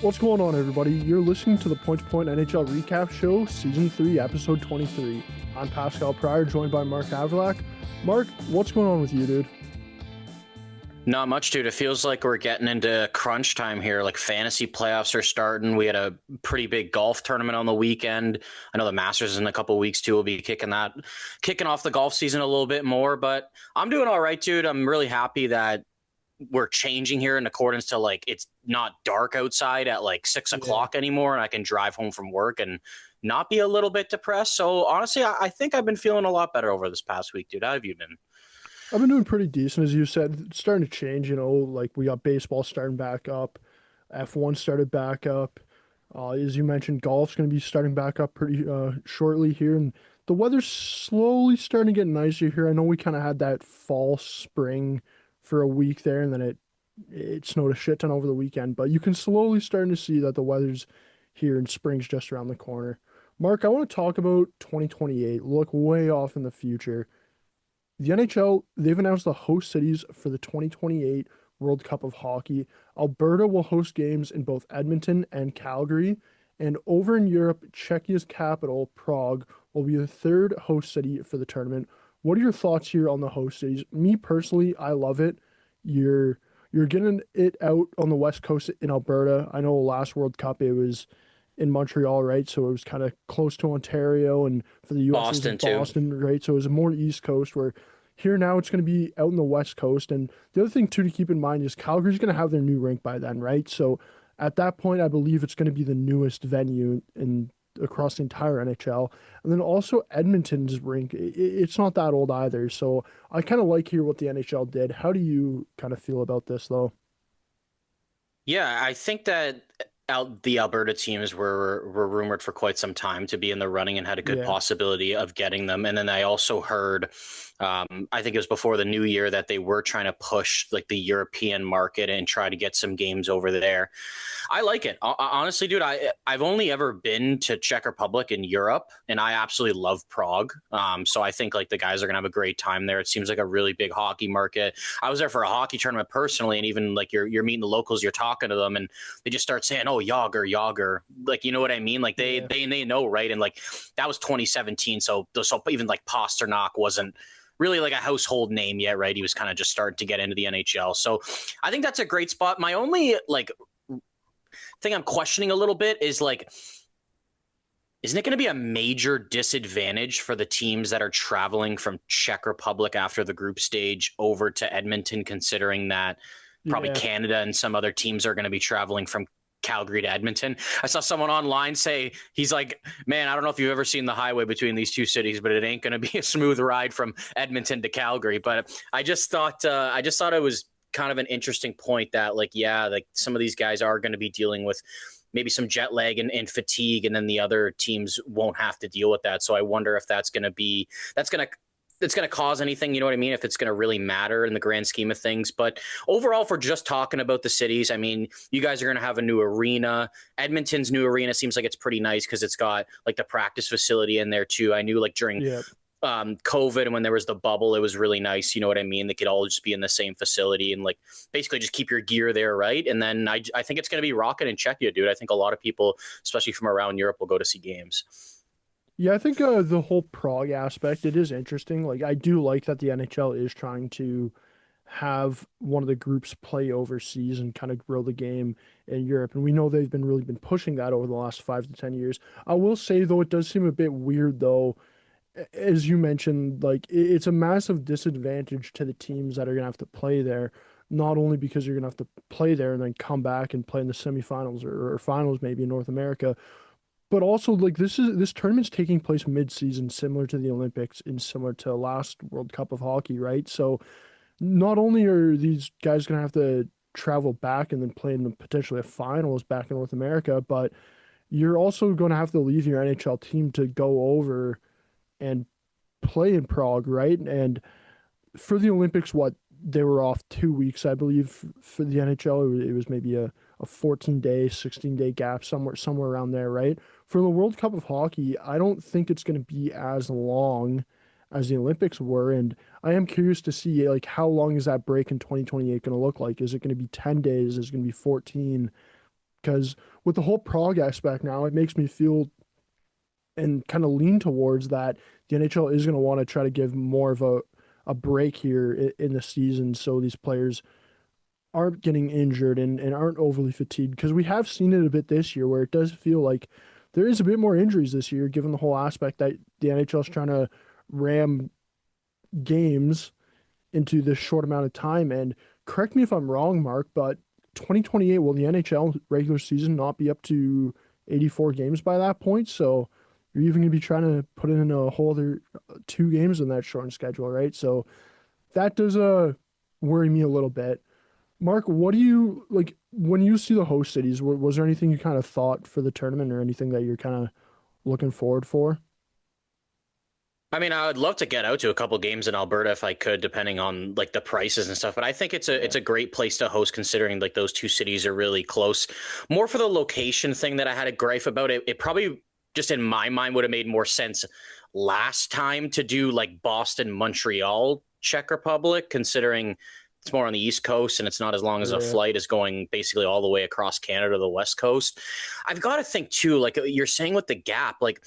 What's going on, everybody? You're listening to the Point2Point NHL Recap Show, Season 3, Episode 23. I'm Pascal Pryor, joined by Mark Avrilak. Mark, what's going on with you, dude? Not much, dude. It feels like we're getting into crunch time here. Like fantasy playoffs are starting. We had a pretty big golf tournament on the weekend. I know the Masters in a couple of weeks too will be kicking off the golf season a little bit more. But I'm doing all right, dude. I'm really happy that we're changing here in accordance to like it's not dark outside at like 6 o'clock anymore, and I can drive home from work and not be a little bit depressed. So honestly, I think I've been feeling a lot better over this past week, dude. How have you been? I've been doing pretty decent, as you said. It's starting to change, like we got baseball starting back up, F1 started back up. As you mentioned, golf's going to be starting back up pretty shortly here, and the weather's slowly starting to get nicer here. I know we kind of had that fall spring for a week there, and then it snowed a shit ton over the weekend, but you can slowly starting to see that the weather's here and spring's just around the corner. Mark, I want to talk about 2028, look way off in the future. The NHL, they've announced the host cities for the 2028 World Cup of Hockey. Alberta will host games in both Edmonton and Calgary. And over in Europe, Czechia's capital, Prague, will be the third host city for the tournament. What are your thoughts here on the host cities? Me personally, I love it. You're getting it out on the West Coast in Alberta. I know last World Cup it was in Montreal, right? So it was kind of close to Ontario, and for the US Boston, it was Boston, too. Right? So it was more East Coast, where here now it's going to be out in the West Coast. And the other thing too to keep in mind is Calgary's going to have their new rink by then, right? So at that point, I believe it's going to be the newest venue in across the entire NHL. And then also Edmonton's rink, it's not that old either. So I kind of like here what the NHL did. How do you kind of feel about this, though? Yeah, I think that the Alberta teams were rumored for quite some time to be in the running and had a good possibility of getting them. And then I also heard, I think it was before the new year, that they were trying to push like the European market and try to get some games over there. I like it. Honestly, dude, I've only ever been to Czech Republic in Europe, and I absolutely love Prague. So I think like the guys are going to have a great time there. It seems like a really big hockey market. I was there for a hockey tournament personally, and even like you're meeting the locals, you're talking to them, and they just start saying, "Oh, Yager," like, you know what I mean? Like they know, right? And like that was 2017, so even like Pasternak wasn't really like a household name yet, right? He was kind of just starting to get into the NHL. So I think that's a great spot. My only like thing I'm questioning a little bit is like, isn't it going to be a major disadvantage for the teams that are traveling from Czech Republic after the group stage over to Edmonton, considering that probably Canada and some other teams are going to be traveling from Calgary to Edmonton? I saw someone online say, he's like, man, I don't know if you've ever seen the highway between these two cities, but it ain't going to be a smooth ride from Edmonton to Calgary. But I just thought it was kind of an interesting point that like some of these guys are going to be dealing with maybe some jet lag and fatigue, and then the other teams won't have to deal with that. So I wonder if it's going to cause anything, you know what I mean? If it's going to really matter in the grand scheme of things. But overall, if we're just talking about the cities, I mean, you guys are going to have a new arena. Edmonton's new arena seems like it's pretty nice because it's got like the practice facility in there too. I knew like during COVID and when there was the bubble, it was really nice. You know what I mean? They could all just be in the same facility and like basically just keep your gear there, right? And then I think it's going to be rocking in Czechia, dude. I think a lot of people, especially from around Europe, will go to see games. Yeah, I think the whole Prague aspect, it is interesting. Like, I do like that the NHL is trying to have one of the groups play overseas and kind of grow the game in Europe. And we know they've really been pushing that over the last 5 to 10 years. I will say, though, it does seem a bit weird, though, as you mentioned, like it's a massive disadvantage to the teams that are going to have to play there, not only because you're going to have to play there and then come back and play in the semifinals or finals maybe in North America, but also like this tournament's taking place mid-season, similar to the Olympics and similar to last World Cup of Hockey, right? So not only are these guys going to have to travel back and then play in potentially a finals back in North America, but you're also going to have to leave your NHL team to go over and play in Prague, right? And for the Olympics, they were off 2 weeks, I believe. For the NHL, it was maybe a 14-day, 16-day gap, somewhere around there, right? For the World Cup of Hockey, I don't think it's going to be as long as the Olympics were, and I am curious to see like how long is that break in 2028 going to look like? Is it going to be 10 days? Is it going to be 14? because with the whole Prague aspect now, it makes me feel and kind of lean towards that the NHL is going to want to try to give more of a break here in the season so these players aren't getting injured and aren't overly fatigued because we have seen it a bit this year where it does feel like there is a bit more injuries this year given the whole aspect that the NHL is trying to ram games into this short amount of time. And correct me if I'm wrong, Mark, but 2028, will the NHL regular season not be up to 84 games by that point? So you're even going to be trying to put in a whole other 2 games in that shortened schedule, right? So that does worry me a little bit. Mark, what do you like when you see the host cities? Was there anything you kind of thought for the tournament or anything that you're kind of looking forward for? I mean, I would love to get out to a couple games in Alberta if I could, depending on like the prices and stuff. But I think it's Yeah. a great place to host, considering like those two cities are really close. More for the location thing that I had a gripe about. It probably just in my mind would have made more sense last time to do like Boston, Montreal, Czech Republic, considering it's more on the East Coast and it's not as long as a Yeah. flight as going basically all the way across Canada to the West Coast. I've got to think too, like you're saying with the gap, like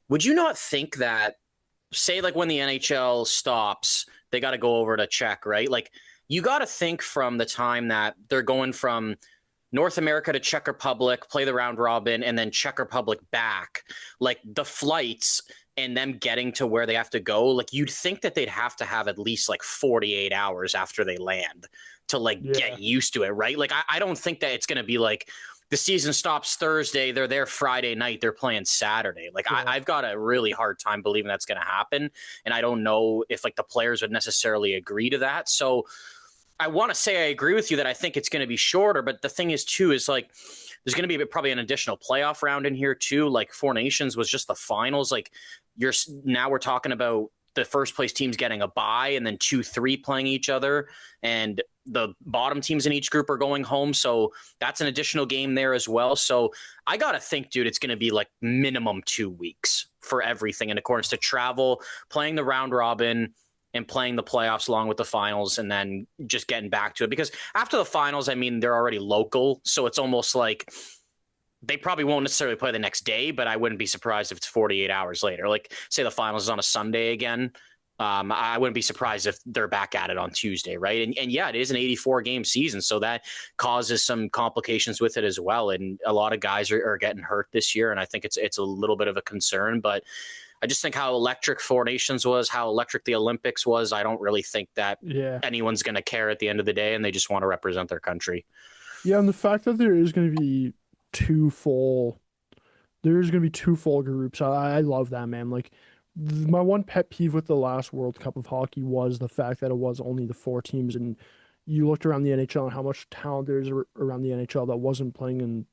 would you not think that say like when the NHL stops, they got to go over to Czech, right? Like you got to think from the time that they're going from North America to Czech Republic, play the round robin, and then Czech Republic back. Like the flights and them getting to where they have to go, like you'd think that they'd have to have at least like 48 hours after they land to like Yeah. get used to it, right? Like I don't think that it's going to be like the season stops Thursday, they're there Friday night, they're playing Saturday. Like Yeah. I've got a really hard time believing that's going to happen, and I don't know if like the players would necessarily agree to that. So I want to say I agree with you that I think it's going to be shorter, but the thing is too is like there's going to be probably an additional playoff round in here too. Like Four Nations was just the finals. Like you're now we're talking about the first place teams getting a bye and then 2-3 playing each other, and the bottom teams in each group are going home. So that's an additional game there as well. So I got to think, dude, it's going to be like minimum 2 weeks for everything in accordance to travel, playing the round robin, and playing the playoffs along with the finals, and then just getting back to it. Because after the finals, I mean, they're already local. So it's almost like they probably won't necessarily play the next day, but I wouldn't be surprised if it's 48 hours later. Like, say the finals is on a Sunday again. I wouldn't be surprised if they're back at it on Tuesday, right? And yeah, it is an 84 game season, so that causes some complications with it as well. And a lot of guys are getting hurt this year, and I think it's a little bit of a concern. But I just think how electric Four Nations was, how electric the Olympics was. I don't really think that Yeah. anyone's going to care at the end of the day, and they just want to represent their country. Yeah, and the fact that there is going to be two full there's going to be two full groups. I love that, man. Like my one pet peeve with the last World Cup of hockey was the fact that it was only the 4 teams, and you looked around the NHL and how much talent there's around the NHL that wasn't playing in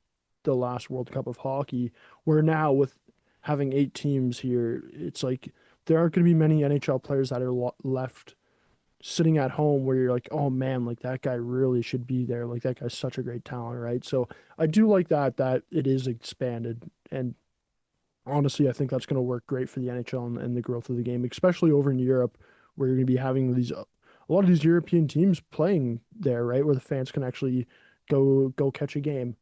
the last World Cup of hockey. Where now with having 8 teams here, it's like there aren't going to be many NHL players that are left sitting at home where you're like, oh man, like that guy really should be there. Like that guy's such a great talent, right? So I do like that it is expanded. And honestly, I think that's going to work great for the NHL and the growth of the game, especially over in Europe, where you're going to be having a lot of these European teams playing there, right, where the fans can actually go catch a game.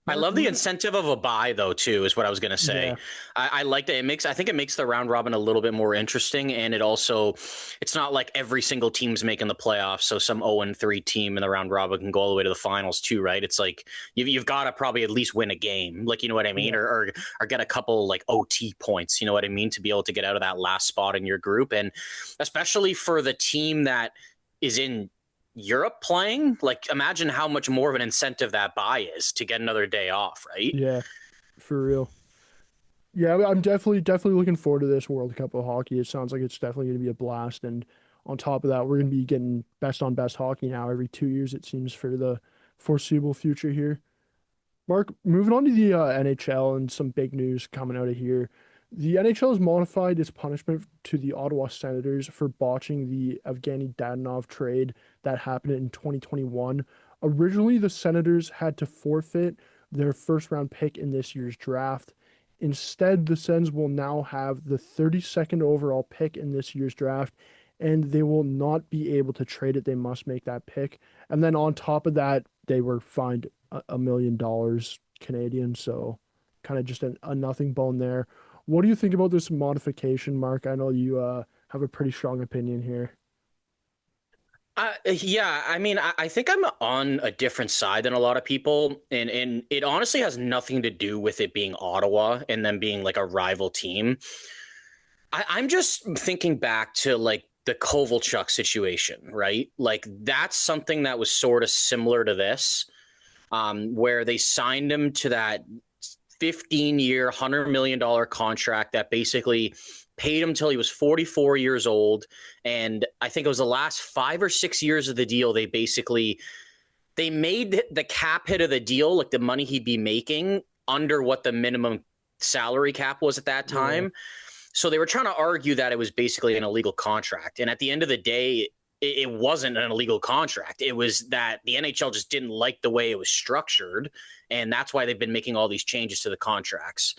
I Mark, love the incentive of a buy, though, too, is what I was going to say. yeah, I like that. I think it makes the round robin a little bit more interesting. And it also, it's not like every single team's making the playoffs. So some 0-3 team in the round robin can go all the way to the finals, too, right? It's like you've got to probably at least win a game. Like, you know what I mean? yeah, Or get a couple like OT points, you know what I mean? To be able to get out of that last spot in your group. And especially for the team that is in Europe playing, like imagine how much more of an incentive that buy is to get another day off, right? yeah, for real. Yeah, I'm definitely looking forward to this World Cup of hockey. It sounds like it's definitely going to be a blast. And on top of that, we're going to be getting best on best hockey now every 2 years, it seems, for the foreseeable future here. Mark, moving on to the NHL and some big news coming out of here. The NHL has modified its punishment to the Ottawa Senators for botching the Evgeny Dadonov trade that happened in 2021. Originally, the Senators had to forfeit their first round pick in this year's draft. Instead, the Sens will now have the 32nd overall pick in this year's draft, and they will not be able to trade it. They must make that pick. And then on top of that, they were fined $1 million Canadian. So kind of just a nothing bone there. What do you think about this modification, Mark? I know you have a pretty strong opinion here. Yeah, I mean, I think I'm on a different side than a lot of people, and it honestly has nothing to do with it being Ottawa and them being like a rival team. I'm just thinking back to like the Kovalchuk situation, right? Like that's something that was sort of similar to this, where they signed him to that 15-year, $100 million contract that basically paid him till he was 44 years old. And I think it was the last 5 or 6 years of the deal. They made the cap hit of the deal, like the money he'd be making, under what the minimum salary cap was at that time. Yeah. So they were trying to argue that it was basically an illegal contract. And at the end of the day, it wasn't an illegal contract. It was that the NHL just didn't like the way it was structured. And that's why they've been making all these changes to the contracts.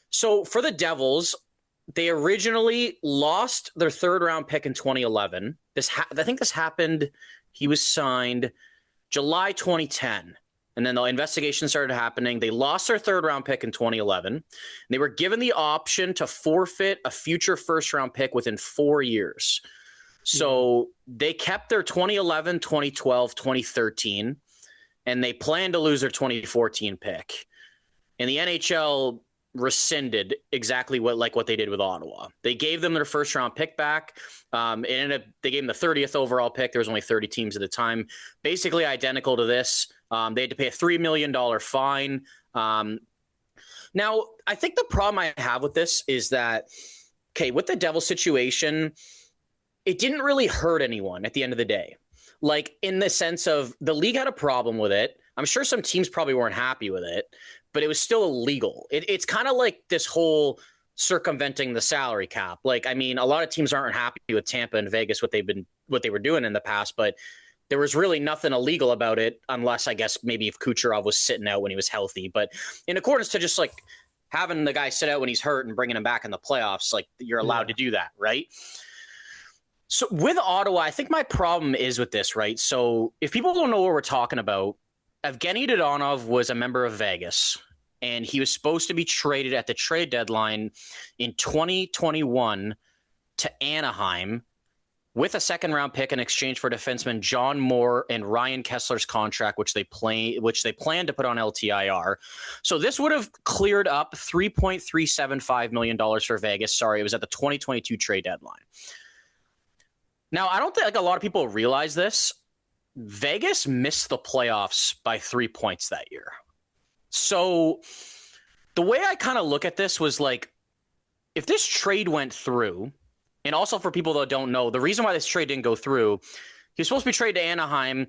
So for the Devils, they originally lost their third-round pick in 2011. I think this happened, he was signed July 2010. And then the investigation started happening. They lost their third-round pick in 2011. They were given the option to forfeit a future first-round pick within 4 years. So they kept their 2011, 2012, 2013, and they planned to lose their 2014 pick. And the NHL rescinded exactly what they did with Ottawa. They gave them their first round pick back. They gave them the 30th overall pick. There was only 30 teams at the time, basically identical to this. They had to pay a $3 million fine. Now, I think the problem I have with this is that, okay, with the Devil situation, it didn't really hurt anyone at the end of the day. Like in the sense of the league had a problem with it. I'm sure some teams probably weren't happy with it, but it was still illegal. It's kind of like this whole circumventing the salary cap. Like, I mean, a lot of teams aren't happy with Tampa and Vegas, what they were doing in the past, but there was really nothing illegal about it, unless I guess maybe if Kucherov was sitting out when he was healthy. But in accordance to just like having the guy sit out when he's hurt and bringing him back in the playoffs, like you're allowed to do that, right? So with Ottawa, I think my problem is with this, right? So if people don't know what we're talking about, Evgeny Dodonov was a member of Vegas, and he was supposed to be traded at the trade deadline in 2021 to Anaheim with a second-round pick in exchange for defenseman John Moore and Ryan Kessler's contract, which they planned to put on LTIR. So this would have cleared up $3.375 million for Vegas. Sorry, it was at the 2022 trade deadline. Now, I don't think like a lot of people realize this. Vegas missed the playoffs by 3 points that year. So the way I kind of look at this was like, if this trade went through, and also for people that don't know, the reason why this trade didn't go through, he was supposed to be traded to Anaheim.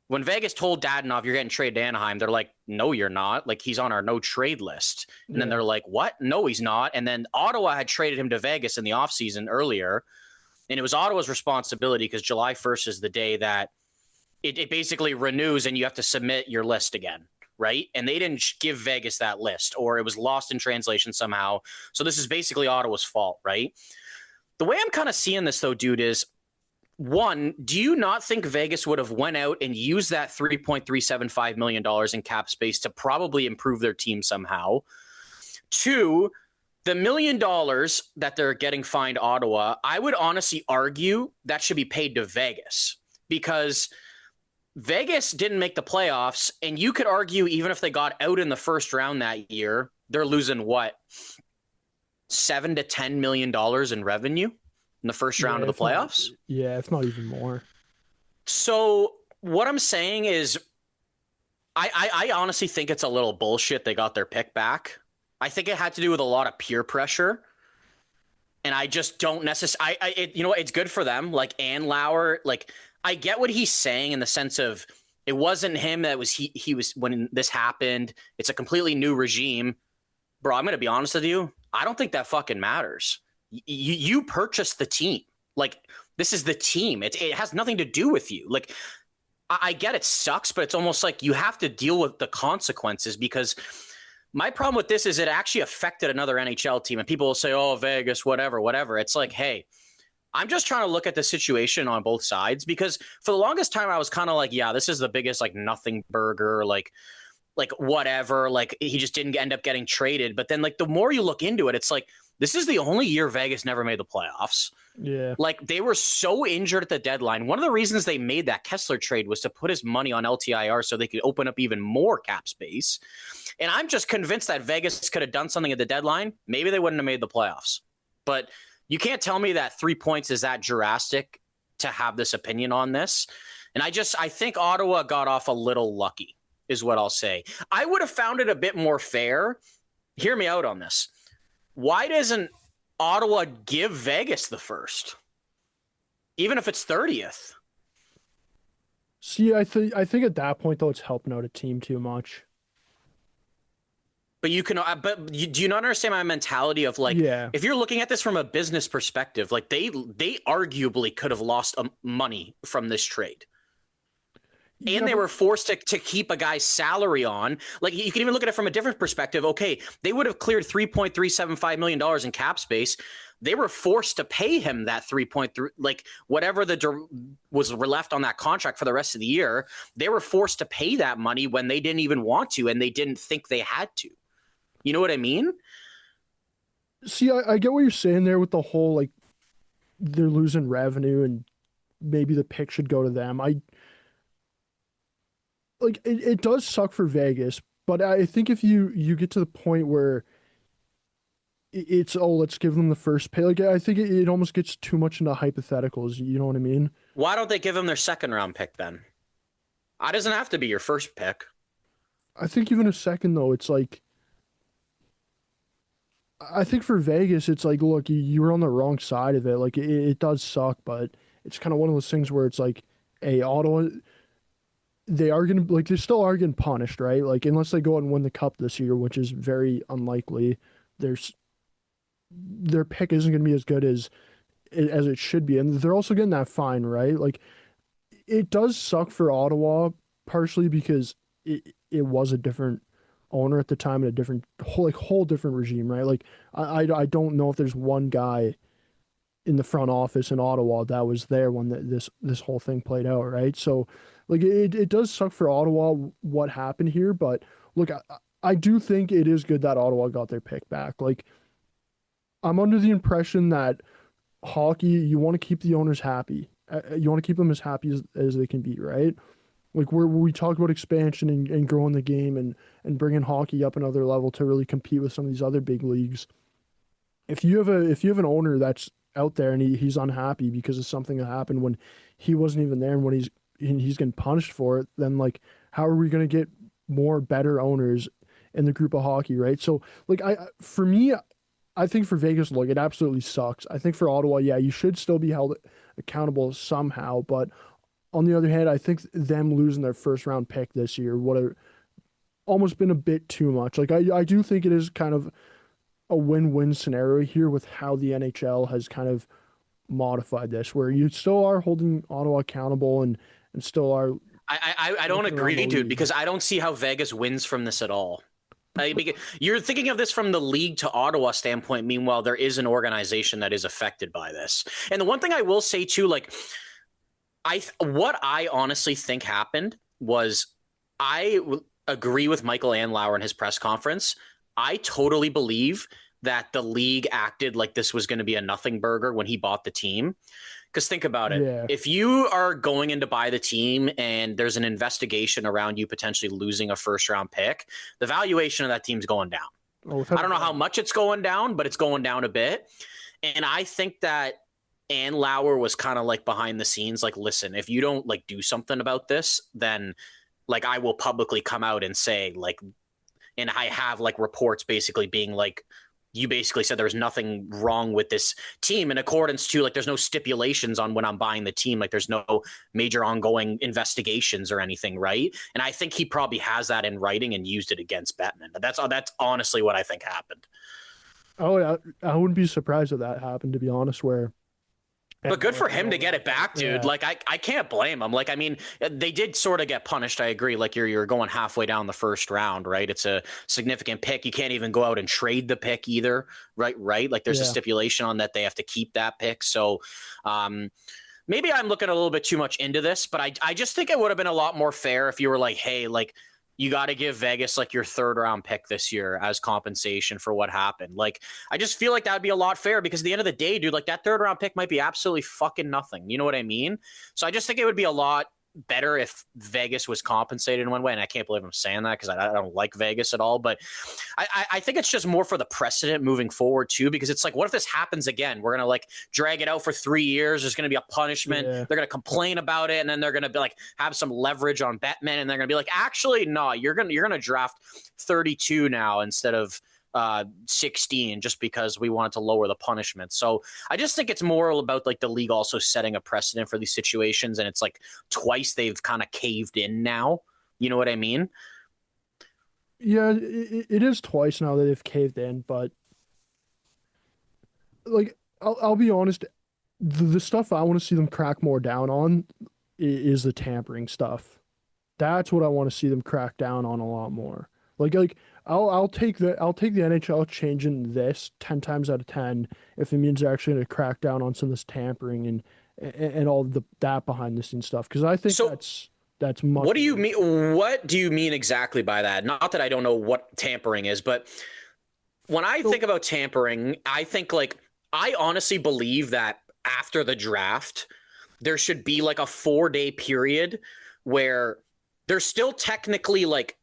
When Vegas told Dadonov, you're getting traded to Anaheim, they're like, no, you're not. Like, he's on our no trade list. And then they're like, what? No, he's not. And then Ottawa had traded him to Vegas in the offseason earlier. And it was Ottawa's responsibility because July 1st is the day that it basically renews and you have to submit your list again, right? And they didn't give Vegas that list, or it was lost in translation somehow. So this is basically Ottawa's fault, right? The way I'm kind of seeing this, though, dude, is, one, do you not think Vegas would have went out and used that $3.375 million in cap space to probably improve their team somehow? Two, the $1 million that they're getting fined Ottawa, I would honestly argue that should be paid to Vegas, because Vegas didn't make the playoffs, and you could argue even if they got out in the first round that year, they're losing what? $7 to $10 million in revenue in the first round of the playoffs? If not even more. So what I'm saying is I honestly think it's a little bullshit they got their pick back. I think it had to do with a lot of peer pressure. And I just don't necessarily, you know what, it's good for them. Like Ann Lauer, like I get what he's saying in the sense of it wasn't him that was, he was, when this happened, it's a completely new regime. Bro, I'm going to be honest with you. I don't think that fucking matters. You purchased the team. Like, this is the team. It has nothing to do with you. Like, I get it sucks, but it's almost like you have to deal with the consequences, because my problem with this is it actually affected another NHL team, and people will say, oh, Vegas, whatever. It's like, hey, I'm just trying to look at the situation on both sides, because for the longest time I was kind of like, yeah, this is the biggest like nothing burger, like whatever, like he just didn't end up getting traded. But then like the more you look into it, it's like this is the only year Vegas never made the playoffs. Yeah. Like they were so injured at the deadline. One of the reasons they made that Kessler trade was to put his money on LTIR so they could open up even more cap space. And I'm just convinced that Vegas could have done something at the deadline. Maybe they wouldn't have made the playoffs. But you can't tell me that 3 points is that drastic to have this opinion on this. And I think Ottawa got off a little lucky, is what I'll say. I would have found it a bit more fair. Hear me out on this. Why doesn't Ottawa give Vegas the first, even if it's 30th? See, I think at that point though, it's helping out a team too much. But do you not understand my mentality of like, Yeah. if you're looking at this from a business perspective, like they arguably could have lost money from this trade. Yeah, And they but were forced to keep a guy's salary on. Like you can even look at it from a different perspective. Okay, they would have cleared $3.375 million in cap space. They were forced to pay him that 3.3, like whatever was left on that contract for the rest of the year. They were forced to pay that money when they didn't even want to, and they didn't think they had to. You know what I mean? see, I get what you're saying there with the whole like they're losing revenue and maybe the pick should go to them. I like it does suck for Vegas, but I think if you get to the point where it's oh let's give them the first pay, like I think it almost gets too much into hypotheticals. You know what I mean? Why don't they give them their second round pick then? It doesn't have to be your first pick. I think even a second though, it's like I think for Vegas, it's like look, you were on the wrong side of it. Like it does suck, but it's kind of one of those things where it's like, hey, Ottawa, they are gonna like they still are getting punished, right? Like unless they go out and win the cup this year, which is very unlikely. There's their pick isn't gonna be as good as it should be, and they're also getting that fine, right? Like it does suck for Ottawa, partially because it was a different owner at the time and a different whole different regime, right? Like I don't know if there's one guy in the front office in Ottawa that was there when this whole thing played out, right? So like it does suck for Ottawa what happened here, but look, I do think it is good that Ottawa got their pick back. Like I'm under the impression that hockey, you want to keep the owners happy. You want to keep them as happy as they can be, right? Like we talk about expansion and growing the game and bringing hockey up another level to really compete with some of these other big leagues. If you have an owner that's out there and he's unhappy because of something that happened when he wasn't even there and when he's getting punished for it, then like how are we going to get more better owners in the group of hockey, right? So like for me, I think for Vegas, look, it absolutely sucks. I think for Ottawa, yeah, you should still be held accountable somehow, but on the other hand, I think them losing their first round pick this year would have almost been a bit too much. Like I do think it is kind of a win-win scenario here with how the NHL has kind of modified this, where you still are holding Ottawa accountable and still are I don't looking around the agree, dude, league. because I don't see how Vegas wins from this at all. Because you're thinking of this from the league to Ottawa standpoint. Meanwhile, there is an organization that is affected by this. And the one thing I will say too, like what I honestly think happened was agree with Michael Andlauer in his press conference. I totally believe that the league acted like this was going to be a nothing burger when he bought the team. Because think about it. Yeah. If you are going in to buy the team and there's an investigation around you potentially losing a first round pick, the valuation of that team's going down. Oh, I don't know how much it's going down, but it's going down a bit. And I think that Ann Lauer was kind of like behind the scenes, like, listen, if you don't like do something about this, then like I will publicly come out and say like, and I have like reports basically being like, you basically said there's nothing wrong with this team in accordance to like, there's no stipulations on when I'm buying the team. Like there's no major ongoing investigations or anything. Right. And I think he probably has that in writing and used it against Bettman. That's honestly what I think happened. Oh, I wouldn't be surprised if that happened, to be honest, where But And good now for it's him all to get wrapped it up. back, dude. Yeah. Like I can't blame him. Like I mean, they did sort of get punished. I agree. Like you're going halfway down the first round, right? It's a significant pick. You can't even go out and trade the pick either, right? Right? Like there's a Yeah. stipulation on that they have to keep that pick. So, maybe I'm looking a little bit too much into this, but I just think it would have been a lot more fair if you were like, hey, like you got to give Vegas like your third round pick this year as compensation for what happened. Like, I just feel like that would be a lot fair because at the end of the day, dude, like that third round pick might be absolutely fucking nothing. You know what I mean? So I just think it would be a lot better if Vegas was compensated in one way. And I can't believe I'm saying that because I don't like Vegas at all. But I think it's just more for the precedent moving forward too, because it's like, what if this happens again? We're gonna like drag it out for 3 years. There's gonna be a punishment. Yeah. They're gonna complain about it, and then they're gonna be like have some leverage on Batman, and they're gonna be like, actually, no, you're gonna draft 32 now instead of 16 just because we wanted to lower the punishment. So I just think it's more about like the league also setting a precedent for these situations, and it's like twice they've kind of caved in now. You know what I mean? Yeah, it is twice now that they've caved in, but like I'll be honest, the stuff I want to see them crack more down on is the tampering stuff. That's what I want to see them crack down on a lot more. Like I'll take the NHL changing this 10 times out of 10 if it means they're actually going to crack down on some of this tampering and all the that behind the scenes stuff because I think So that's much what do you more. mean? What do you mean exactly by that? Not that I don't know what tampering is, but when I So think about tampering, I think like I honestly believe that after the draft, there should be like a 4 day period where they're still technically like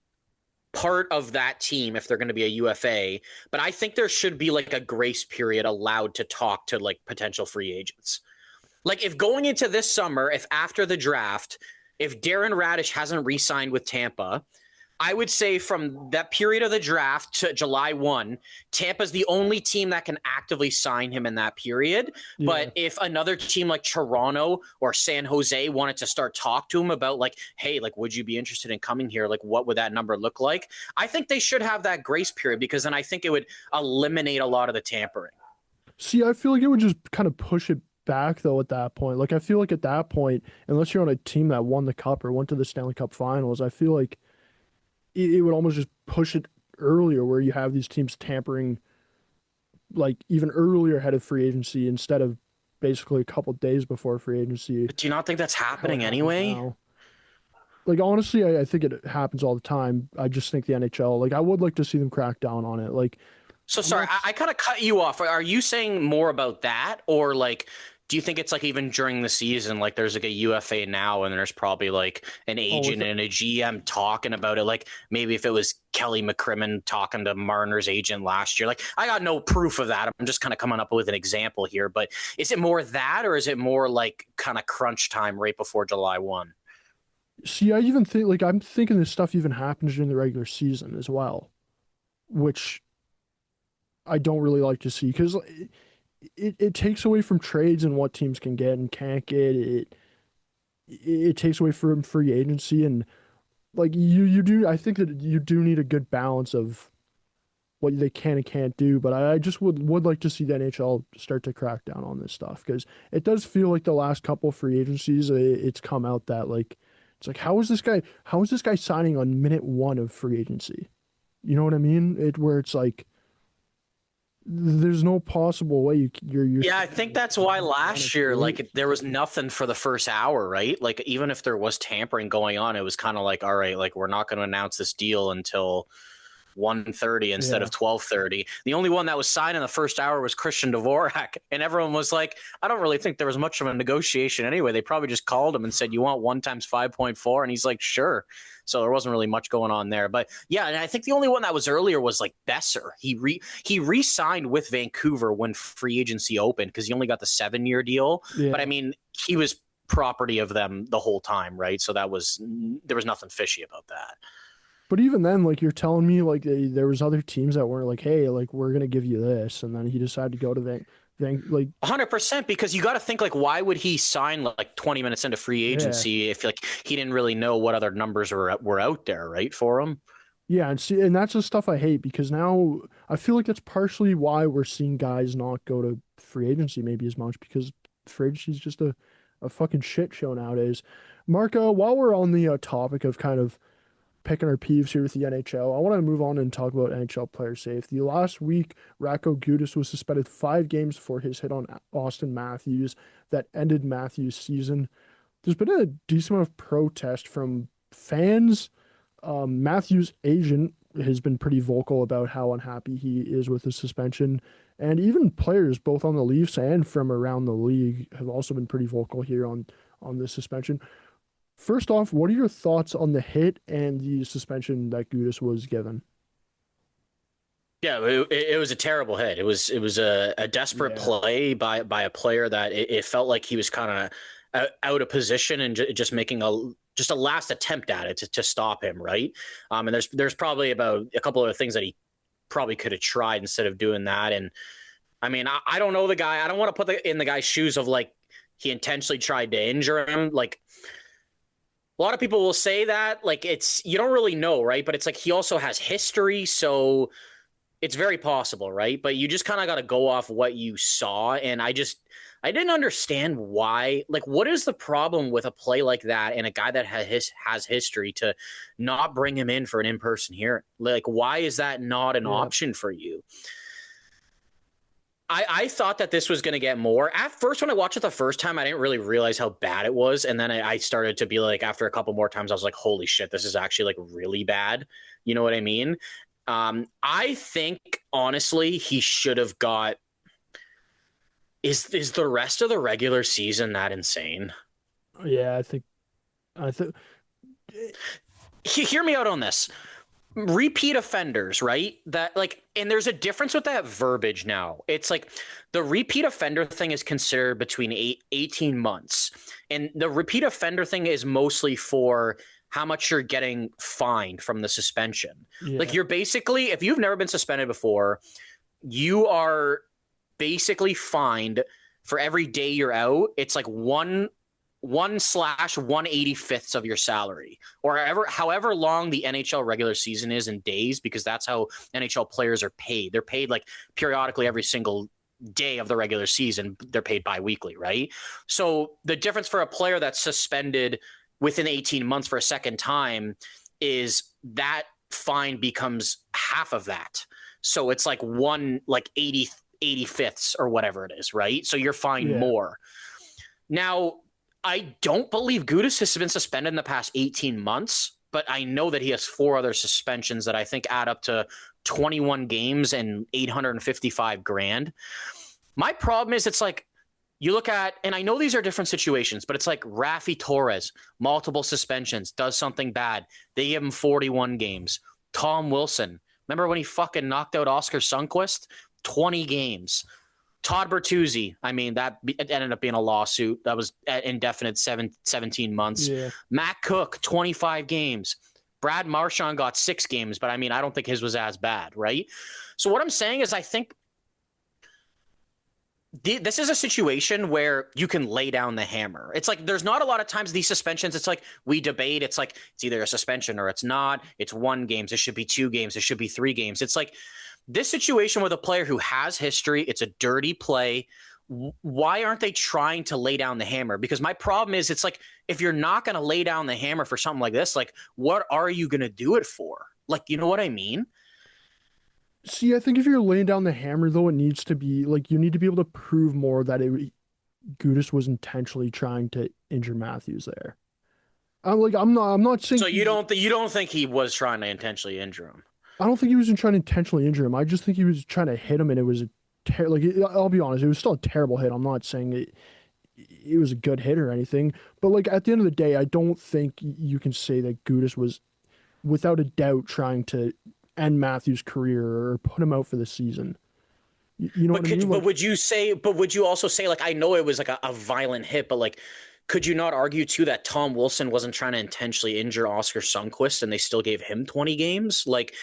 part of that team if they're going to be a UFA, but I think there should be like a grace period allowed to talk to like potential free agents. Like if going into this summer, if after the draft, if Darren Radish hasn't re-signed with Tampa, I would say from that period of the draft to July 1, Tampa's the only team that can actively sign him in that period. yeah. But if another team like Toronto or San Jose wanted to start talk to him about like, hey, like, would you be interested in coming here? Like, what would that number look like? I think they should have that grace period because then I think it would eliminate a lot of the tampering. See, I feel like it would just kind of push it back though at that point. Like I feel like at that point, unless you're on a team that won the cup or went to the Stanley Cup Finals, I feel like it would almost just push it earlier where you have these teams tampering like even earlier ahead of free agency instead of basically a couple days before free agency, But do you not think that's how it happening happens anyway? now. Like honestly, I think it happens all the time. I just think the NHL, like I would like to see them crack down on it. Like So I'm sorry, not I kind of cut you off. Are you saying more about that, or like, do you think it's like even during the season, like there's like a UFA now, and there's probably like an oh agent with and a GM talking about it? Like maybe if it was Kelly McCrimmon talking to Marner's agent last year, like I got no proof of that. I'm just kind of coming up with an example here, but is it more that, or is it more like kind of crunch time right before July 1? see, I even think like I'm thinking this stuff even happens during the regular season as well, which I don't really like to see because it takes away from trades and what teams can get and can't get. It takes away from free agency and like you do. I think that you do need a good balance of what they can and can't do. But I just would like to see the NHL start to crack down on this stuff because it does feel like the last couple of free agencies, it's come out that like it's like how is this guy signing on minute one of free agency? You know what I mean? It where it's like there's no possible way you're Yeah, I signing think this that's guy why minute one of last year, free like, there was agency. nothing for the first hour, right? Like, even if there was tampering going on, it was kind of like, all right, like, we're not going to announce this deal until 1:30 instead Yeah. of 12:30. The only one that was signed in the first hour was Christian Dvorak, and everyone was like, I don't really think there was much of a negotiation anyway. They probably just called him and said, you want 1 times 5.4, and he's like, sure. So there wasn't really much going on there. But yeah, and I think the only one that was earlier was like Besser. He re-signed with Vancouver when free agency opened because he only got the 7 year deal. But I Yeah. mean, he was property of them the whole time, right? So there was nothing fishy about that. But even then, like you're telling me, like there was other teams that weren't like, hey, like we're gonna give you this, and then he decided to go to like 100% because you got to think like why would he sign like 20 minutes into free yeah, agency if like he didn't really know what other numbers were out there, right, for him. yeah, and see, and that's the stuff I hate because now I feel like that's partially why we're seeing guys not go to free agency maybe as much because fridge. He's just a fucking shit show nowadays. Mark, while we're on the topic of kind of picking our peeves here with the NHL, I want to move on and talk about NHL player safety. Last week, Radko Gudas was suspended 5 games for his hit on Austin Matthews that ended Matthews' season. There's been a decent amount of protest from fans. Matthews' agent has been pretty vocal about how unhappy he is with the suspension. And even players, both on the Leafs and from around the league, have also been pretty vocal here on this suspension. First off, what are your thoughts on the hit and the suspension that Gudas was given? Yeah, it was a terrible hit. It was a desperate play by a player that it felt like he was kind of out of position and just making a last attempt at it to stop him, right? And there's probably about a couple of things that he probably could have tried instead of doing that. And I mean, I don't know the guy. I don't want to put in the guy's shoes of like he intentionally tried to injure him. Like a lot of people will say that, like you don't really know, right? But it's like he also has history, so it's very possible, right? But you just kind of got to go off what you saw. And I didn't understand why. Like, what is the problem with a play like that and a guy that has history to not bring him in for an in-person hearing? Like, why is that not an option for you? I thought that this was going to get more. At first, when I watched it the first time, I didn't really realize how bad it was. And then I started to be like, after a couple more times, I was like, holy shit, this is actually like really bad. You know what I mean? I think, honestly, he should have got... Is the rest of the regular season that insane? Yeah, I think... Hear me out on this. Repeat offenders, right? That like, and there's a difference with that verbiage now. It's like the repeat offender thing is considered between 18 months. And the repeat offender thing is mostly for how much you're getting fined from the suspension. Yeah. Like you're basically, if you've never been suspended before, you are basically fined for every day you're out. It's like 1/185th of your salary, or however long the NHL regular season is in days, because that's how NHL players are paid. They're paid like periodically every single day of the regular season. They're paid bi-weekly, right? So the difference for a player that's suspended within 18 months for a second time is that fine becomes half of that. So it's like 85ths or whatever it is, right? So you're fined more. Now, I don't believe Gudas has been suspended in the past 18 months, but I know that he has 4 other suspensions that I think add up to 21 games and $855,000. My problem is it's like you look at, and I know these are different situations, but it's like Raffi Torres, multiple suspensions, does something bad. They give him 41 games. Tom Wilson, remember when he fucking knocked out Oscar Sundqvist? 20 games. Todd Bertuzzi, I mean, that ended up being a lawsuit. That was indefinite 17 months. Yeah. Matt Cook, 25 games. Brad Marchand got 6 games, but I mean, I don't think his was as bad, right? So what I'm saying is I think this is a situation where you can lay down the hammer. It's like there's not a lot of times these suspensions, it's like we debate. It's like it's either a suspension or it's not. It's 1 game. It should be 2 games. It should be 3 games. It's like this situation with a player who has history, it's a dirty play. Why aren't they trying to lay down the hammer? Because my problem is it's like if you're not going to lay down the hammer for something like this, like what are you going to do it for? Like, you know what I mean? See, I think if you're laying down the hammer, though, it needs to be like you need to be able to prove more that Gudas was intentionally trying to injure Matthews there. I'm not saying. So you don't think he was trying to intentionally injure him? I don't think he was trying to intentionally injure him. I just think he was trying to hit him, and it was I'll be honest, it was still a terrible hit. I'm not saying it was a good hit or anything, but like at the end of the day, I don't think you can say that Gudas was, without a doubt, trying to end Matthews' career or put him out for the season. You know what I mean? But would you also say, like, I know it was like a violent hit, but like, could you not argue too that Tom Wilson wasn't trying to intentionally injure Oscar Sundqvist and they still gave him 20 games? Like,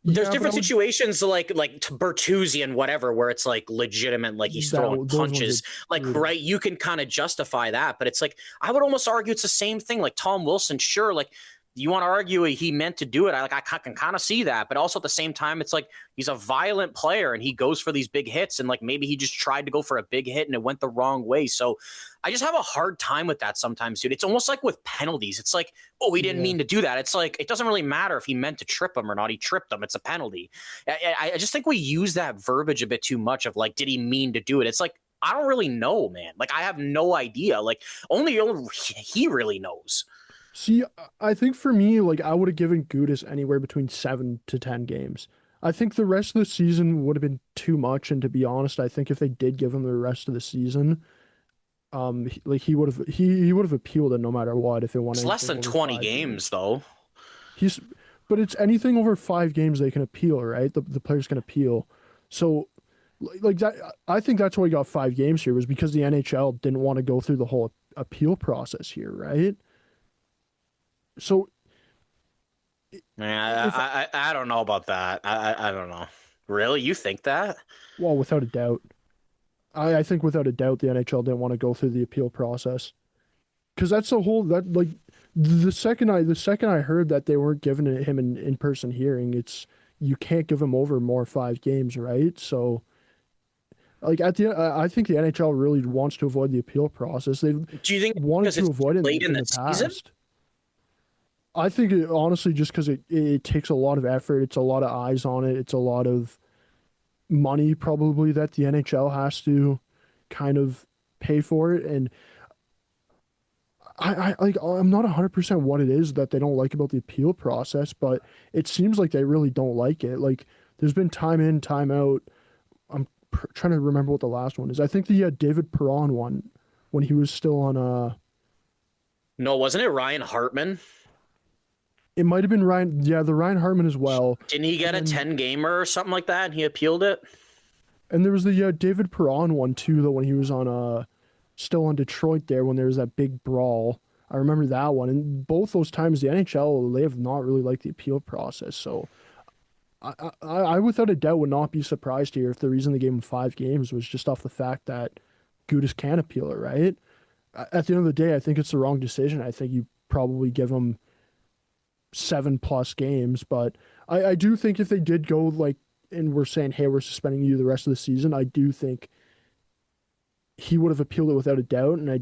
there's different situations like Bertuzzi and whatever, where it's like legitimate, like he's throwing punches, like, right. You can kind of justify that, but it's like, I would almost argue it's the same thing. Like Tom Wilson, sure. Like you want to argue he meant to do it. I can kind of see that, but also at the same time, it's like he's a violent player and he goes for these big hits, and like maybe he just tried to go for a big hit and it went the wrong way. So I just have a hard time with that sometimes, dude. It's almost like with penalties. It's like, oh, he didn't mean to do that. It's like it doesn't really matter if he meant to trip him or not. He tripped him. It's a penalty. I just think we use that verbiage a bit too much of like, did he mean to do it? It's like, I don't really know, man. Like I have no idea. Like only he really knows. See, I think for me, like I would have given Gudis anywhere between 7 to 10 games. I think the rest of the season would have been too much, and to be honest, I think if they did give him the rest of the season, like he would have appealed it no matter what if it won It's less anything than over 20 5 games. games, though. He's, but it's anything over 5 games they can appeal, right? The players can appeal. So, like that, I think that's why he got 5 games here was because the NHL didn't want to go through the whole appeal process here, right? So Yeah, if I don't know about that. I don't know. Really? You think that? well, without a doubt, I think without a doubt the NHL didn't want to go through the appeal process because that's the whole that like the second I heard that they weren't giving him an in-person hearing, it's you can't give him over more 5 games, right? So like I think the NHL really wants to avoid the appeal process. They've Do you think wanted because to it's avoid it late in in the the season? past. I think honestly just because it takes a lot of effort, it's a lot of eyes on it, it's a lot of money probably that the NHL has to kind of pay for it. And I like I'm not 100% what it is that they don't like about the appeal process, but it seems like they really don't like it. Like there's been time in, time out. I'm trying to remember what the last one is. I think the David Perron one when he was still on No, wasn't it Ryan Hartman? it might have been Ryan, yeah, the Ryan Hartman as well. Didn't he And get a then 10 gamer or something like that and he appealed it? and there was the David Perron one too, though when he was on still on Detroit there when there was that big brawl. I remember that one. And both those times the NHL they have not really liked the appeal process. So I without a doubt would not be surprised here if the reason they gave him 5 games was just off the fact that Gudis can appeal it, right? At the end of the day, I think it's the wrong decision. I think you probably give him 7 plus games, but I do think if they did go like and we're saying, hey, we're suspending you the rest of the season, I do think he would have appealed it without a doubt, and I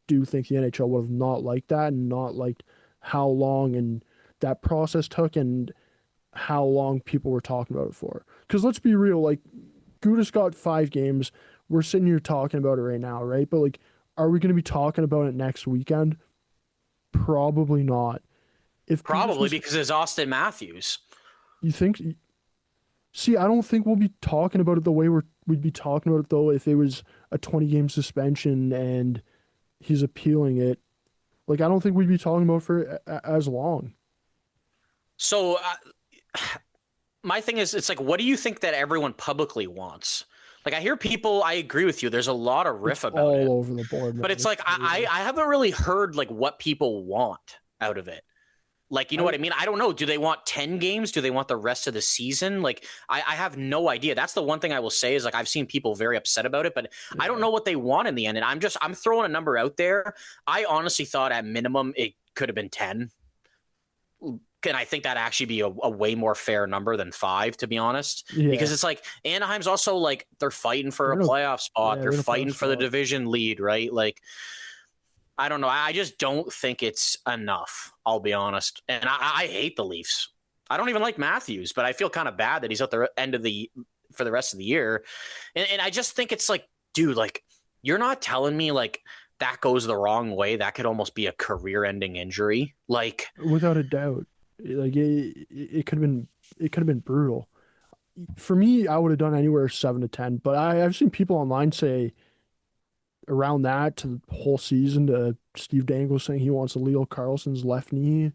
do think the NHL would have not liked that and not liked how long and that process took and how long people were talking about it for. Because let's be real, like Gudis got 5 games. We're sitting here talking about it right now, right? But like, are we going to be talking about it next weekend? Probably not. If Gudis Probably was, because it's Austin Matthews. you think? See, I don't think we'll be talking about it the way we'd be talking about it though if it was a 20 game suspension and he's appealing it. Like I don't think we'd be talking about it for as long. So my thing is, it's like, what do you think that everyone publicly wants? Like, I hear people, I agree with you. There's a lot of It's riff about all it, over the board, but man. it's It's like, crazy. I haven't really heard like what people want out of it. Like, you know I what I mean? I don't know. Do they want 10 games? Do they want the rest of the season? Like, I have no idea. That's the one thing I will say is like, I've seen people very upset about it, but I don't yeah. know what they want in the end. And I'm throwing a number out there. I honestly thought at minimum it could have been 10. And I think that'd actually be a way more fair number than 5, to be honest, Yeah. because it's like Anaheim's also like they're fighting for They're a in a playoff spot. yeah, They're they're in a playoff fighting for the spot. division lead, right? Like, I don't know. I just don't think it's enough. I'll be honest. And I hate the Leafs. I don't even like Matthews, but I feel kind of bad that he's at the end of the for the rest of the year. And I just think it's like, dude, like you're not telling me like that goes the wrong way. That could almost be a career-ending injury. Like, Without a doubt. Like it could have been brutal. For me, I would have done anywhere 7 to 10, but I've seen people online say around that to the whole season to Steve Dangle saying he wants Leo Carlson's left knee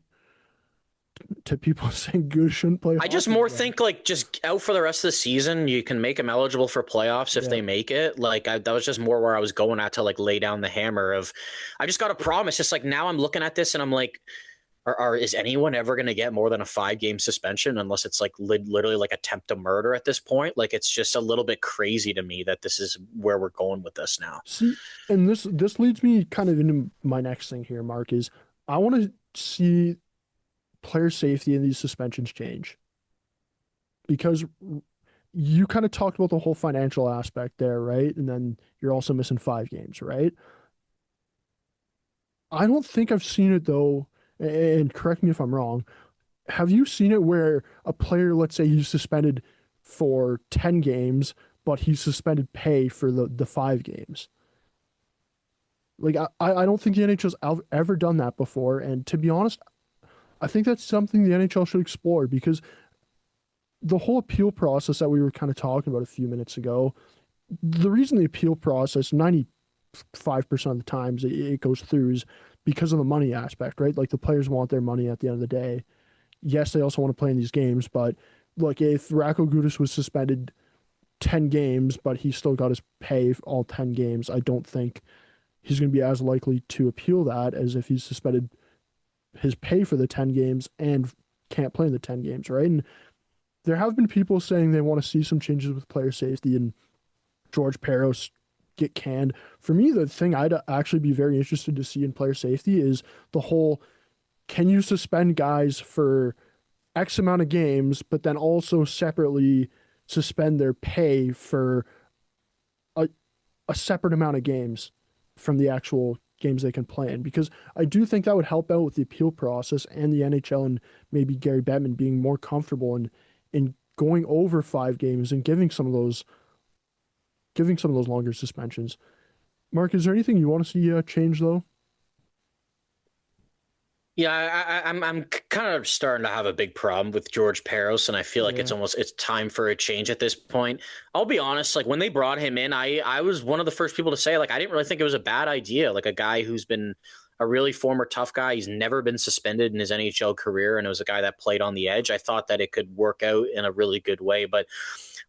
to people saying Goose shouldn't play I just hockey more again. think like just out for the rest of the season. You can make them eligible for playoffs if Yeah. they make it. Like that was just more where I was going at to like lay down the hammer of. I just got a problem. It's just like now I'm looking at this and I'm like, is anyone ever going to get more than a 5 game suspension unless it's like literally like attempt to murder at this point? Like it's just a little bit crazy to me that this is where we're going with this now. See, and this leads me kind of into my next thing here, Mark, is I want to see player safety and these suspensions change? Because you kind of talked about the whole financial aspect there, right? And then you're also missing 5 games, right? I don't think I've seen it though, and correct me if I'm wrong. Have you seen it where a player, let's say he's suspended for 10 games, but he's suspended pay for the 5 games? Like I don't think the NHL's ever done that before. And to be honest, I think that's something the NHL should explore because the whole appeal process that we were kind of talking about a few minutes ago, the reason the appeal process 95% of the times it goes through is because of the money aspect, right? Like the players want their money at the end of the day. Yes, they also want to play in these games, but look, if Racco Gudis was suspended 10 games, but he still got his pay all 10 games, I don't think he's going to be as likely to appeal that as if he's suspended his pay for the 10 games and can't play in the 10 games, right? And there have been people saying they want to see some changes with player safety and George Peros get canned. For me, the thing I'd actually be very interested to see in player safety is the whole can you suspend guys for X amount of games, but then also separately suspend their pay for a, a separate amount of games from the actual games they can play in? Because I do think that would help out with the appeal process and the NHL and maybe Gary Bettman being more comfortable in going over 5 games and giving some of those longer suspensions. Mark, is there anything you want to see change though? Yeah, I'm kind of starting to have a big problem with George Peros, and I feel like Yeah, it's time for a change at this point. I'll be honest, like when they brought him in, I was one of the first people to say like I didn't really think it was a bad idea. Like a guy who's been a really former tough guy, he's never been suspended in his NHL career, and it was a guy that played on the edge. I thought that it could work out in a really good way, but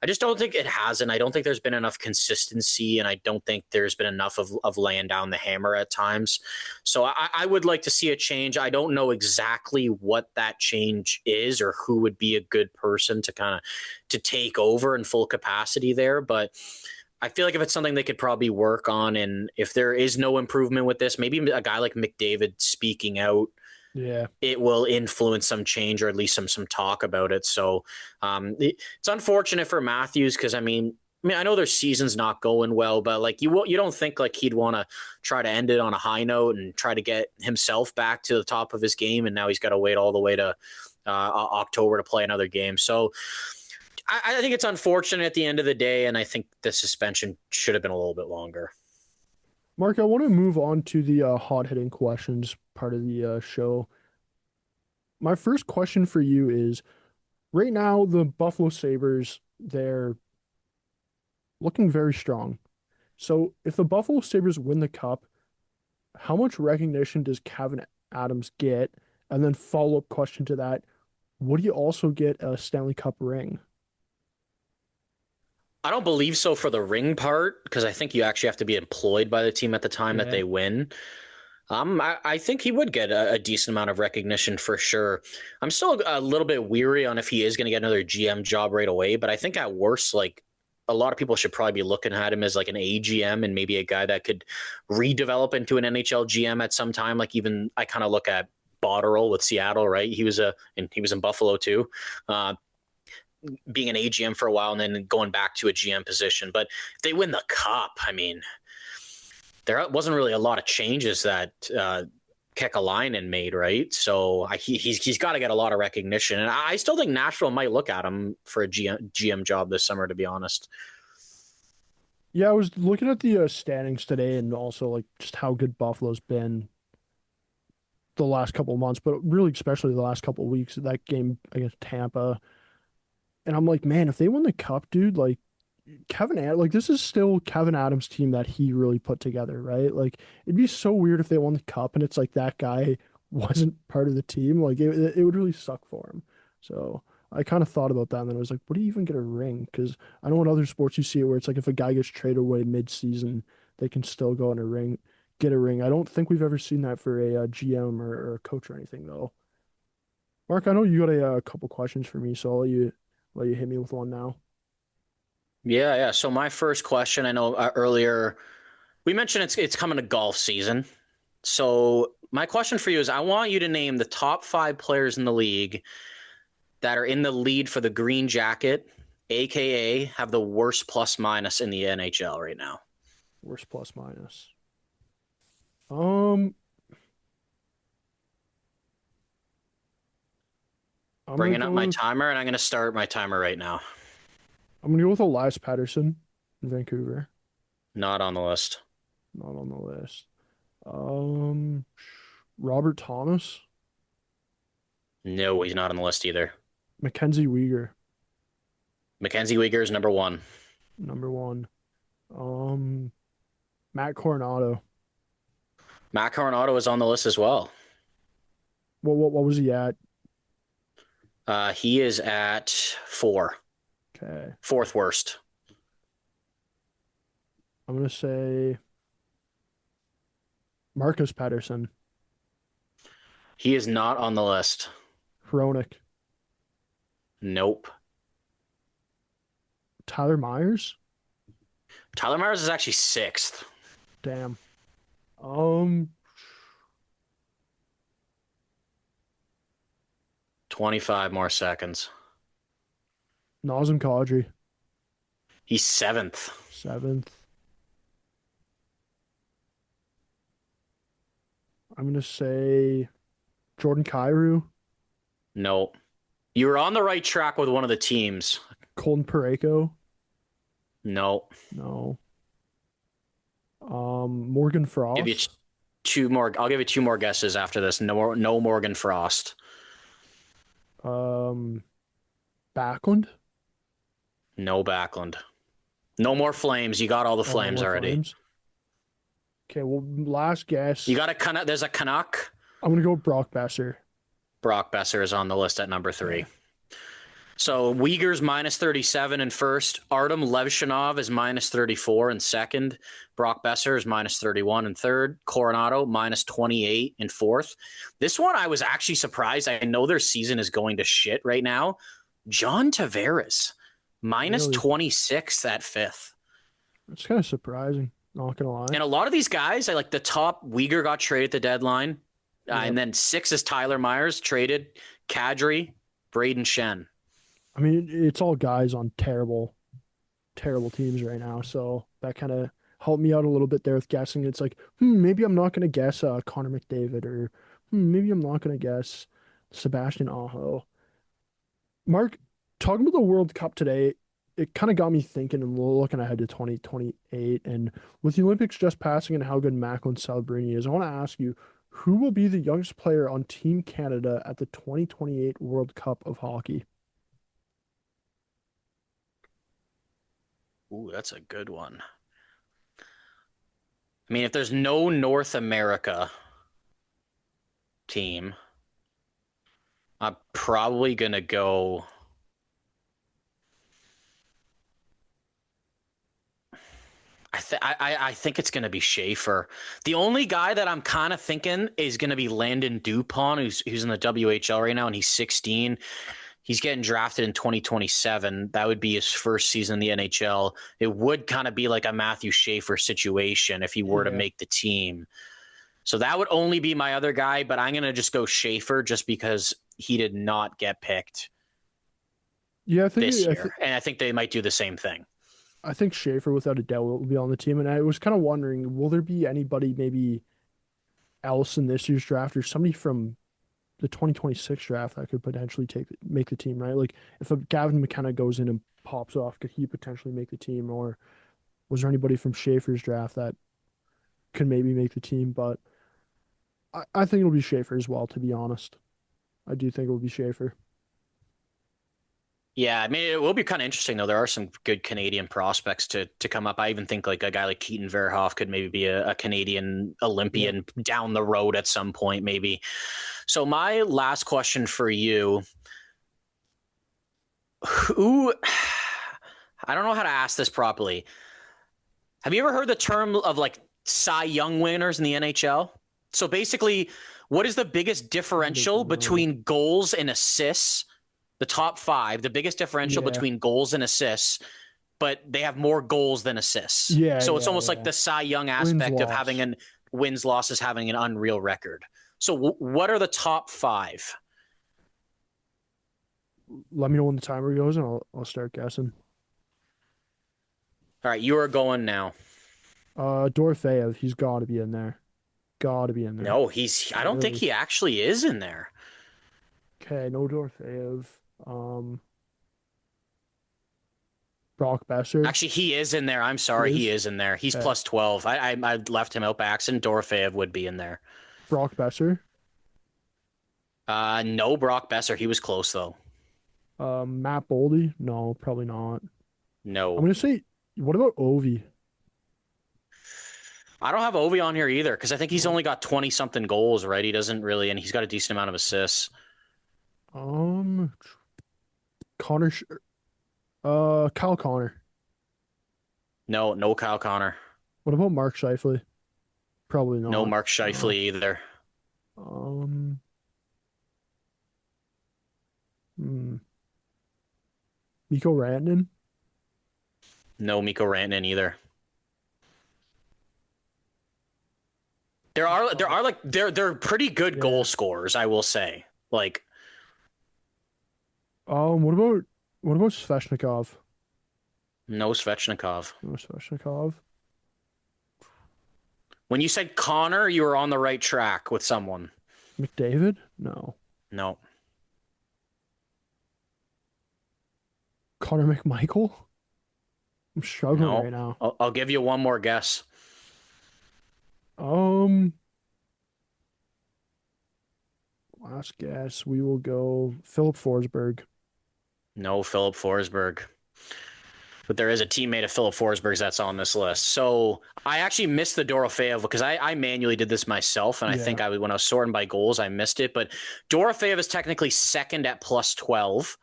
I just don't think it hasn't. I don't think there's been enough consistency, and I don't think there's been enough of laying down the hammer at times. So I would like to see a change. I don't know exactly what that change is or who would be a good person to kind of to take over in full capacity there, but I feel like if it's something they could probably work on, and if there is no improvement with this, maybe a guy like McDavid speaking out, yeah, it will influence some change or at least some talk about it. So it's unfortunate for Matthews because I know their season's not going well, but like you don't think like he'd want to try to end it on a high note and try to get himself back to the top of his game, and now he's got to wait all the way to October to play another game. So I think it's unfortunate at the end of the day, and I think the suspension should have been a little bit longer. Mark, I want to move on to the hot hitting questions part of the show. My first question for you is right now the Buffalo Sabres, they're looking very strong. So if the Buffalo Sabres win the cup, how much recognition does Kevin Adams get? And then follow-up question to that, would he also get a Stanley Cup ring? I don't believe so for the ring part because I think you actually have to be employed by the team at the time that Yeah. they win. I think he would get a decent amount of recognition for sure. I'm still a little bit weary on if he is going to get another GM job right away, but I think at worst, like a lot of people should probably be looking at him as like an AGM and maybe a guy that could redevelop into an NHL GM at some time. Like even I kind of look at Botterill with Seattle, right? And he was in Buffalo too. Being an AGM for a while and then going back to a GM position. But if they win the cup, there wasn't really a lot of changes that Kekalainen made, right? So he's got to get a lot of recognition. And I still think Nashville might look at him for a GM job this summer, to be honest. Yeah, I was looking at the standings today and also like just how good Buffalo's been the last couple of months, but really especially the last couple of weeks. That game against Tampa, and I'm like, man, if they win the cup, dude, like like this is still Kevin Adams' team that he really put together, right? Like it'd be so weird if they won the cup and it's like that guy wasn't part of the team. Like it would really suck for him. So I kind of thought about that and then I was like, what do you even get a ring? Because I know in other sports you see it where it's like if a guy gets traded away mid-season, they can still go in a ring, get a ring. I don't think we've ever seen that for a, GM or a coach or anything though. Mark, I know you got a couple questions for me, so I'll let you hit me with one now. Yeah. So my first question, I know earlier we mentioned it's coming to golf season. So My question for you is I want you to name the top 5 players in the league that are in the lead for the green jacket, aka have the worst plus minus in the NHL right now. Worst plus minus. Um, I'm gonna Bringing up go my with timer, and I'm going to start my timer right now. Elias Pettersson in Vancouver. Not on the list. Not on the list. Um, Robert Thomas, No, he's not on the list either. Mackenzie Weegar, Mackenzie Weegar is number 1. number one. Um, Matt Coronado. Matt Coronado is on the list as well. What was he at? He is at 4. Okay, 4th worst. I'm gonna say Marcus Pettersson, He is not on the list. Hronik, Nope. Tyler Myers. Tyler Myers is actually 6th. Damn. Um, 25 more seconds. Nazem Kadri, He's 7th. 7th. I'm gonna say Jordan Kyrou, No. You were on the right track with one of the teams. Colton Parayko. No. No. Morgan Give you Frost. 2 more. I'll give you 2 more guesses after this. No Morgan Frost. Um, Backlund. No Backlund. No more Flames. You got all the Oh, no Flames more already. Flames. Okay, well, last guess. You got a Canuck. There's a Canuck. I'm gonna go with Brock Besser. Brock Besser is on the list at number 3. Okay. So Uyghur's minus 37 in first. Artem Levshinov is minus 34 in second. Brock Besser is minus 31 in third. Coronado minus 28 in fourth. This one I was actually surprised. I know their season is going to shit right now. John Tavares minus Really? 26 at fifth. It's kind of surprising. Not gonna lie. And a lot of these guys, I like the top. Uyghur got traded at the deadline. Yep. And then 6 is Tyler Myers traded. Kadri, Braden Shen. I mean, it's all guys on terrible teams right now. So that kind of helped me out a little bit there with guessing. It's like, maybe I'm not gonna guess Connor McDavid, or maybe I'm not gonna guess Sebastian Aho. Mark, talking about the World Cup today, it kind of got me thinking and looking ahead to 2028. And with the Olympics just passing and how good Macklin Celebrini is, I want to ask you, who will be the youngest player on Team Canada at the 2028 World Cup of Hockey? Ooh, that's a good one. I mean, if there's no North America team, I'm probably going to go. I think it's going to be Schaefer. The only guy that I'm kind of thinking is going to be Landon Dupont, who's in the WHL right now, and he's 16. He's getting drafted in 2027. That would be his first season in the NHL. It would kind of be like a Matthew Schaefer situation if he were to make the team. So that would only be my other guy, but I'm going to just go Schaefer just because he did not get picked this year. And I think they might do the same thing. I think Schaefer, without a doubt, will be on the team. And I was kind of wondering, will there be anybody maybe else in this year's draft or somebody from the 2026 draft that could potentially make the team, right? Like if a Gavin McKenna goes in and pops off, could he potentially make the team? Or was there anybody from Schaefer's draft that could maybe make the team? But I think it'll be Schaefer as well, to be honest. I do think it will be Schaefer. Yeah, I mean, it will be kind of interesting, though. There are some good Canadian prospects to come up. I even think like a guy like Keaton Verhoff could maybe be a Canadian Olympian down the road at some point, maybe. So my last question for you, I don't know how to ask this properly. Have you ever heard the term of like Cy Young winners in the NHL? So basically, what is the biggest differential between goals and assists? The top 5, the biggest differential between goals and assists, but they have more goals than assists. So it's almost like the Cy Young aspect of having wins losses, having an unreal record. So what are the top five? Let me know when the timer goes, and I'll start guessing. All right, you are going now. Dorofeyev, he's got to be in there. Got to be in there. No, I don't think Really? he actually is in there. Okay, no Dorofeyev. Um, Brock Besser. Actually, he is in there. I'm He sorry, he is. is in there. He's Okay. plus 12. I left him out by accident. Dorofeyev would be in there. Brock Besser. No, Brock Besser. He was close though. Matt Boldy. No, probably not. I'm No, gonna say, what about Ovi? I don't have Ovi on here either because I think he's No. only got 20 something goals, right? He doesn't really, and he's got a decent amount of assists. Um, Connor. Kyle Connor. No, no Kyle Connor. What about Mark Scheifele? Probably No not. Mark Scheifele either. Um, hmm. Mikko Rantanen. No Mikko Rantanen either. There are like they're pretty good goal Yeah. scorers, I will say. Like What about Sveshnikov? no Svechnikov. No Sveshnikov. When you said Connor, you were on the right track with someone. McDavid? No. No. Connor McMichael? I'm struggling right No. now. I'll give you one more guess. Um, Last guess. We will go Philip Forsberg. No Philip Forsberg. But there is a teammate of Philip Forsberg's that's on this list. So I actually missed the Dorofeyev because I manually did this myself, and I think Yeah. when I was sorting by goals, I missed it. But Dorofeyev is technically second at plus 12.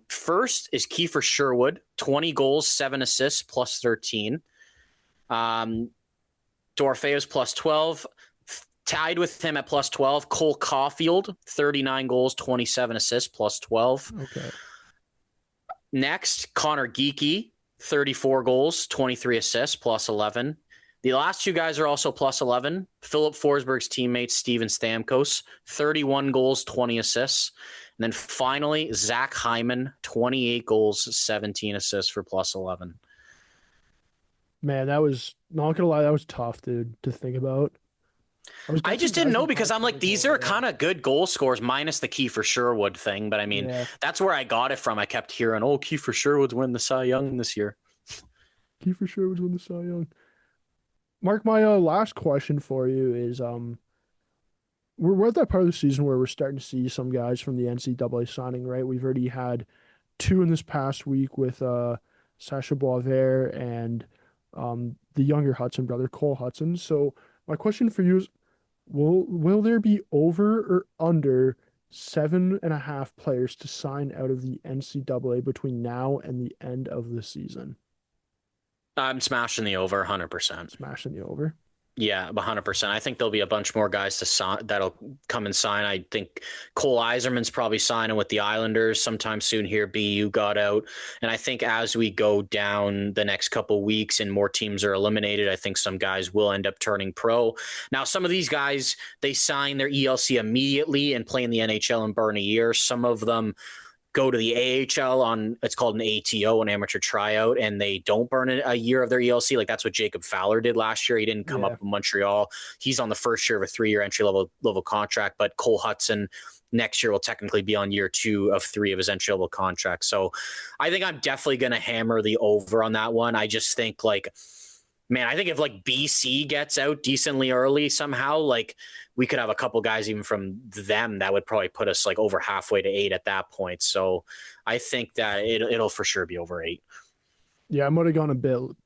First is Kiefer Sherwood, 20 goals, 7 assists, plus 13. Dorofeyev's plus 12. Tied with him at plus 12, Cole Caulfield, 39 goals, 27 assists, plus 12. Okay. Next, Connor Geekie, 34 goals, 23 assists, plus 11. The last two guys are also plus 11. Philip Forsberg's teammate, Steven Stamkos, 31 goals, 20 assists. And then finally, Zach Hyman, 28 goals, 17 assists for plus 11. Man, that was not gonna lie, that was tough, dude, to think about. I was I guessing just didn't guys know with high because I'm like, point these goals. are Yeah. kind of good goal scores minus the Kiefer Sherwood thing. But I mean, Yeah. that's where I got it from. I kept hearing, oh, Kiefer Sherwood's win the Cy Young this year. Kiefer Sherwood's won the Cy Young. Mark, my last question for you is we're at that part of the season where we're starting to see some guys from the NCAA signing, right? We've already had two in this past week with Sasha Boisvert and the younger Hudson brother, Cole Hudson. So my question for you is, will there be over or under 7.5 players to sign out of the NCAA between now and the end of the season? I'm smashing the over 100%. Smashing the over. Yeah, 100%. I think there'll be a bunch more guys to sign that'll come and sign. I think Cole Eiserman's probably signing with the Islanders sometime soon here. BU got out. And I think as we go down the next couple weeks and more teams are eliminated, I think some guys will end up turning pro. Now, some of these guys, they sign their ELC immediately and play in the NHL and burn a year. Some of them go to the AHL on, it's called an ATO, an amateur tryout, and they don't burn a year of their ELC. Like that's what Jacob Fowler did last year. He didn't come Yeah. up in Montreal. He's on the first year of a 3-year entry level contract, but Cole Hudson next year will technically be on year 2 of 3 of his entry level contract. So I think I'm definitely going to hammer the over on that one. I just think like, man, I think if like BC gets out decently early somehow, like we could have a couple guys even from them that would probably put us like over halfway to 8 at that point. So I think that it'll for sure be over 8. Yeah, I might have gone a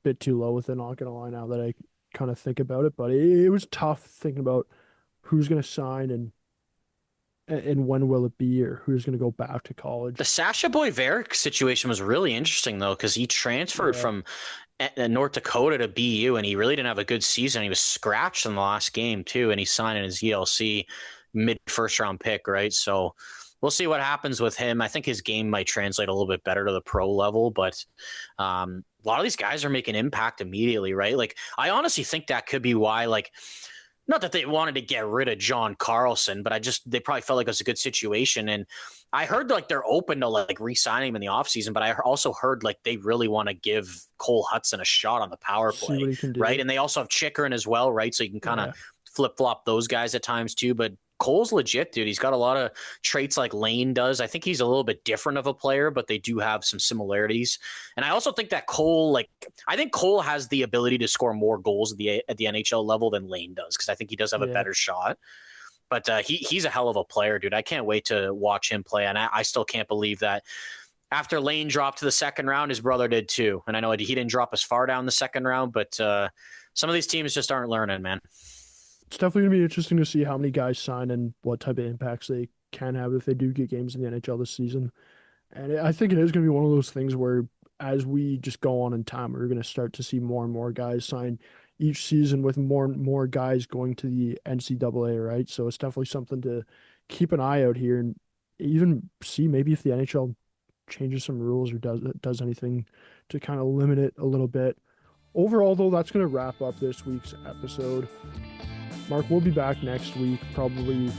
bit too low with it, not gonna lie now that I kind of think about it, but it was tough thinking about who's gonna sign and when will it be or who's gonna go back to The college. Sasha Boiveric situation was really interesting though, because he transferred Yeah. from North Dakota to BU, and he really didn't have a good season. He was scratched in the last game too, and he signed in his ELC mid first round pick, right? So we'll see what happens with him. I think his game might translate a little bit better to the pro level, but a lot of these guys are making impact immediately, right? Like I honestly think that could be why, like not that they wanted to get rid of John Carlson, but they probably felt like it was a good situation. And I heard like they're open to like re-signing him in the offseason, but I also heard like they really want to give Cole Hudson a shot on the power See play, what he can right? do. And they also have Chikrin as well, right? So you can kind of Yeah. flip-flop those guys at times too. But Cole's legit, dude. He's got a lot of traits like Lane does. I think he's a little bit different of a player, but they do have some similarities. And I also think that I think Cole has the ability to score more goals at the NHL level than Lane does, because I think he does have a Yeah. better shot. But he's a hell of a player, dude. I can't wait to watch him play. And I still can't believe that after Lane dropped to the second round, his brother did too. And I know he didn't drop as far down the second round, but some of these teams just aren't learning, man. It's definitely going to be interesting to see how many guys sign and what type of impacts they can have if they do get games in the NHL this season. And I think it is going to be one of those things where, as we just go on in time, we're going to start to see more and more guys sign each season, with more and more guys going to the NCAA, right? So it's definitely something to keep an eye out here, and even see maybe if the NHL changes some rules or does anything to kind of limit it a little bit. Overall, though, that's going to wrap up this week's episode. Mark, we'll be back next week, probably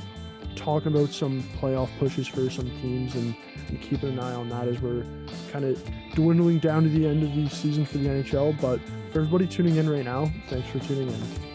talking about some playoff pushes for some teams, and keeping an eye on that as we're kind of dwindling down to the end of the season for the NHL. But for everybody tuning in right now, thanks for tuning in.